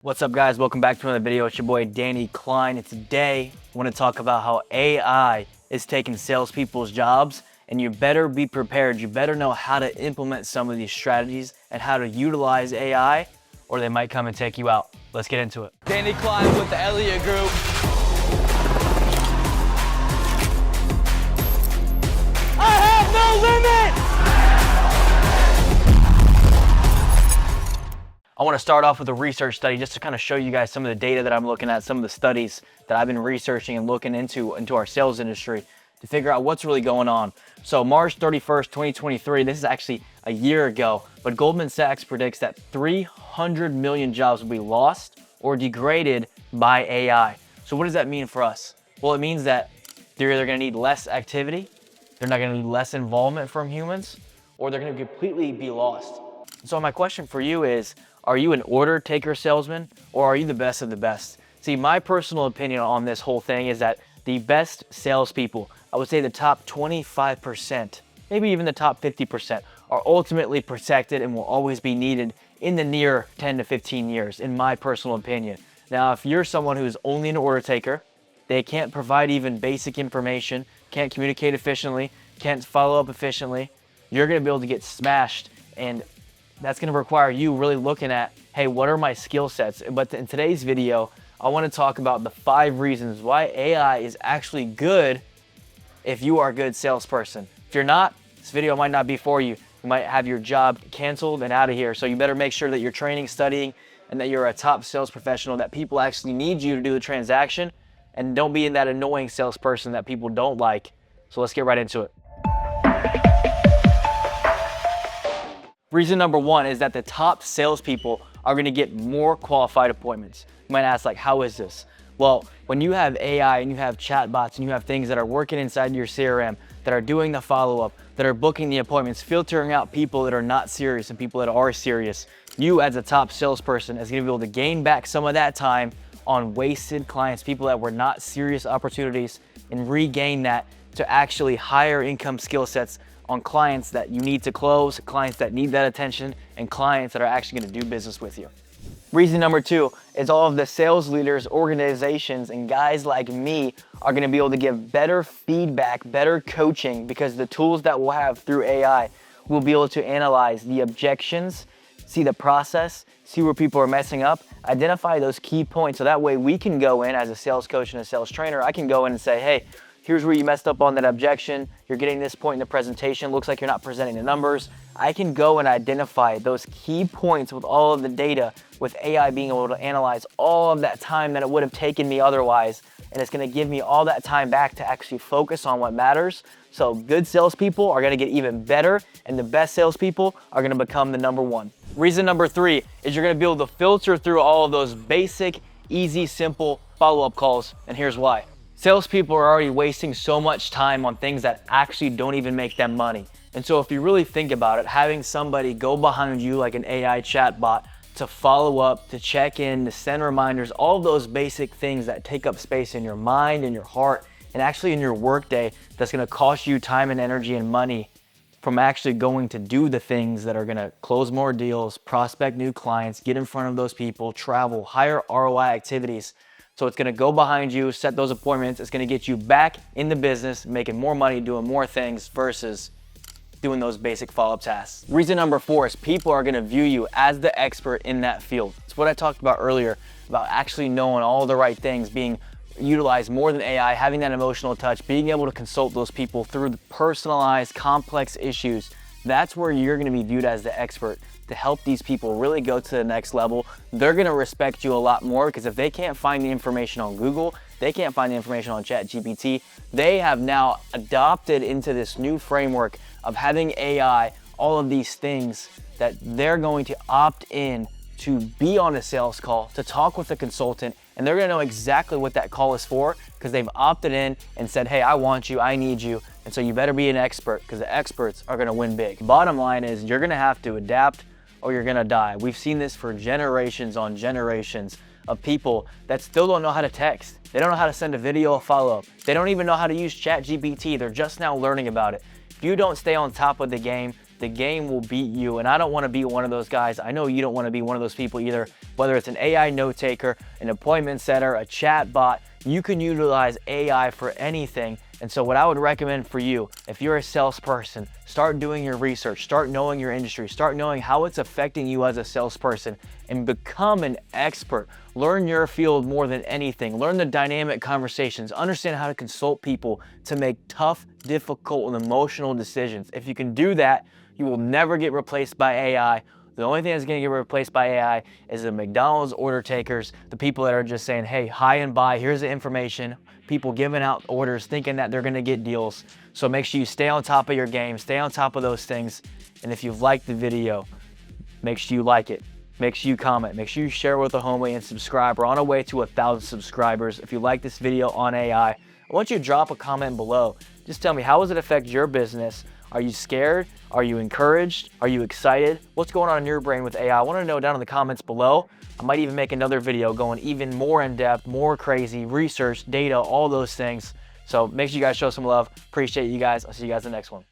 What's up, guys? Welcome back to another video. It's your boy Danny Klein, and today I want to talk about how AI is taking salespeople's jobs, and you better be prepared. You better know how to implement some of these strategies and how to utilize AI, or they might come and take you out. Let's get into it. Danny Klein with the Elliott Group. I have no limit! I want to start off with a research study just to kind of show you guys some of the data that I'm looking at, some of the studies that I've been researching and looking into our sales industry to figure out what's really going on. So March 31st, 2023, this is actually a year ago, but Goldman Sachs predicts that 300 million jobs will be lost or degraded by AI. So what does that mean for us? Well, it means that they're either going to need less activity, they're not going to need less involvement from humans, or they're going to completely be lost. So my question for you is, are you an order taker salesman, or are you the best of the best? See, my personal opinion on this whole thing is that the best salespeople, I would say the top 25%, maybe even the top 50%, are ultimately protected and will always be needed in the near 10 to 15 years, in my personal opinion. Now, if you're someone who's only an order taker, they can't provide even basic information, can't communicate efficiently, can't follow up efficiently, you're gonna be able to get smashed, and that's going to require you really looking at, hey, what are my skill sets? But in today's video, I want to talk about the 5 reasons why AI is actually good if you are a good salesperson. If you're not, this video might not be for you. You might have your job canceled and out of here. So you better make sure that you're training, studying, and that you're a top sales professional, that people actually need you to do the transaction, and don't be in that annoying salesperson that people don't like. So let's get right into it. Reason number 1 is that the top salespeople are going to get more qualified appointments. You might ask, like, how is this? Well, when you have AI and you have chatbots and you have things that are working inside your CRM, that are doing the follow-up, that are booking the appointments, filtering out people that are not serious and people that are serious, you as a top salesperson is going to be able to gain back some of that time on wasted clients, people that were not serious opportunities, and regain that to actually higher income skill sets on clients that you need to close, clients that need that attention, and clients that are actually going to do business with you. Reason number 2 is all of the sales leaders, organizations, and guys like me are going to be able to give better feedback, better coaching, because the tools that we'll have through AI will be able to analyze the objections, see the process, see where people are messing up, identify those key points, so that way we can go in as a sales coach and a sales trainer. I can go in and say, hey, here's where you messed up on that objection. You're getting this point in the presentation. Looks like you're not presenting the numbers. I can go and identify those key points with all of the data, with AI being able to analyze all of that time that it would have taken me otherwise. And it's going to give me all that time back to actually focus on what matters. So good salespeople are going to get even better, and the best salespeople are going to become the number 1. Reason number 3 is you're going to be able to filter through all of those basic, easy, simple follow-up calls. And here's why. Salespeople are already wasting so much time on things that actually don't even make them money. And so if you really think about it, having somebody go behind you like an AI chatbot to follow up, to check in, to send reminders, all of those basic things that take up space in your mind and your heart and actually in your workday, that's going to cost you time and energy and money from actually going to do the things that are going to close more deals, prospect new clients, get in front of those people, travel, higher ROI activities. So it's going to go behind you, set those appointments. It's going to get you back in the business, making more money, doing more things versus doing those basic follow-up tasks. Reason number 4 is people are going to view you as the expert in that field. It's what I talked about earlier, about actually knowing all the right things, being utilized more than AI, having that emotional touch, being able to consult those people through the personalized, complex issues. That's where you're going to be viewed as the expert to help these people really go to the next level. They're going to respect you a lot more, because if they can't find the information on Google, they can't find the information on ChatGPT, they have now adopted into this new framework of having AI, all of these things that they're going to opt in to be on a sales call, to talk with a consultant, and they're going to know exactly what that call is for, because they've opted in and said, hey, I want you, I need you, and so you better be an expert, because the experts are going to win big. Bottom line is, you're going to have to adapt or you're going to die. We've seen this for generations on generations of people that still don't know how to text. They don't know how to send a video follow-up. They don't even know how to use ChatGPT. They're just now learning about it. If you don't stay on top of the game, the game will beat you. And I don't want to be one of those guys. I know you don't want to be one of those people either. Whether it's an AI note taker, an appointment setter, a chat bot, you can utilize AI for anything. And so what I would recommend for you, if you're a salesperson, start doing your research, start knowing your industry, start knowing how it's affecting you as a salesperson, and become an expert. Learn your field more than anything. Learn the dynamic conversations, understand how to consult people to make tough, difficult, and emotional decisions. If you can do that, you will never get replaced by AI. The only thing that's going to get replaced by AI is the McDonald's order takers, the people that are just saying, hey, hi and bye, here's the information. People giving out orders thinking that they're going to get deals. So make sure you stay on top of your game, stay on top of those things. And if you've liked the video, make sure you like it. Make sure you comment. Make sure you share with a homie and subscribe. We're on our way to 1,000 subscribers. If you like this video on AI, I want you to drop a comment below. Just tell me, how does it affect your business? Are you scared? Are you encouraged? Are you excited? What's going on in your brain with AI? I want to know down in the comments below. I might even make another video going even more in depth, more crazy, research, data, all those things. So make sure you guys show some love. Appreciate you guys. I'll see you guys in the next one.